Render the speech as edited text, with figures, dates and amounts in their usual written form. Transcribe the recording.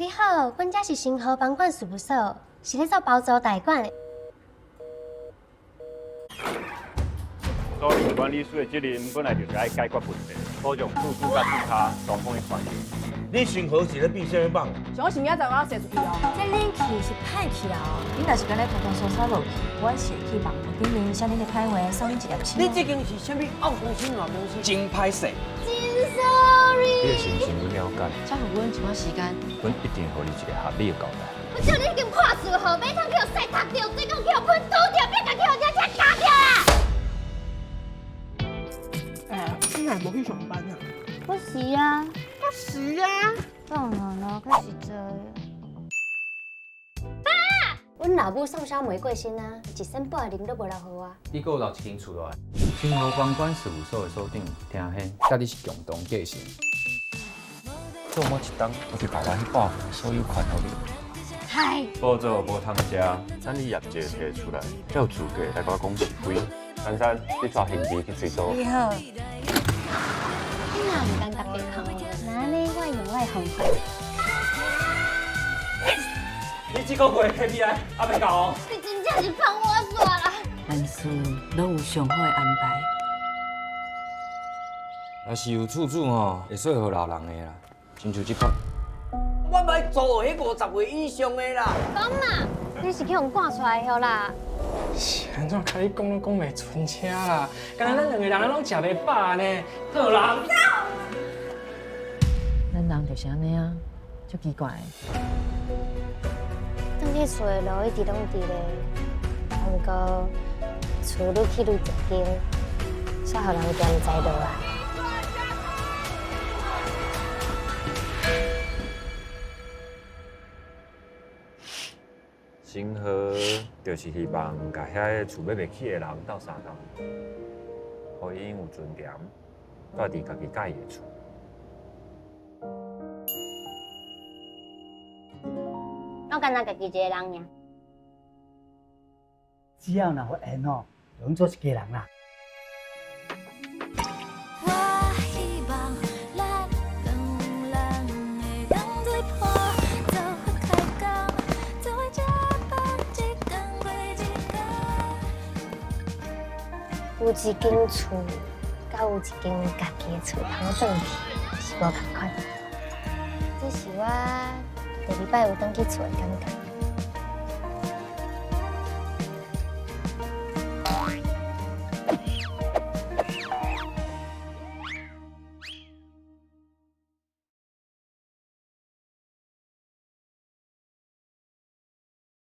你好，阮这是星河房管事务所，是咧做包租代管的。租赁管理处的责任本来就是爱解决问题，保障住主甲住客双方的权益。你信号是咧变什么棒？想要是明仔载我要射出去哦。这冷气是歹气啦哦！恁若是敢咧偷偷搜索落去，我射去网络顶面向恁的开话送恁一粒星。你这间是啥物奥公司、软公司？真歹势！真 sorry。你的心情有了解，再给阮一寡时间，阮一定给你一个合理的交代。我叫你已经破事后，每趟去互洗读掉，最讲去互喷涂掉，别甲去互人家打掉啦！你哪无去上班啊？不是啊，不是啊！当然啦，可是这样。爸，阮老母送小玫瑰花啊，一身半零都无留互我。你还有留一间厝落来。星河房管事务所的所长听显，甲你是共同继承。做某一档，我就把我迄半份所有款互你。嗨，保做无通食，等你业绩摕出来，才有资格来甲我讲是非。珊珊，你带兄弟去追租。你好，你哪唔敢特别看我？那呢，我用我的方法。你这个月 KPI 还未到哦。你真正是放我耍啦！万事拢有上好的安排。若是有厝主吼，会说服老人的啦，亲像这款。我买做迄50岁以上的啦。讲嘛，你是去互赶出来的啦。是安怎甲你讲拢讲袂出车啦？敢若咱两个人拢食袂饱呢？好啦。咱人就是安尼啊，足奇怪的。当去厝的路一直拢伫咧，不过厝愈去愈一间，煞互人嫌栽落来。星河就是希望甲遐个厝买袂起的人斗相共，互因有尊严，住伫家己介意的厝。我干那家己一个人尔。只要若有缘哦，就用做一家人啦。有一间厝，甲有一间家己的厝，通转去是无共款。这是我第2摆有转去厝的感觉。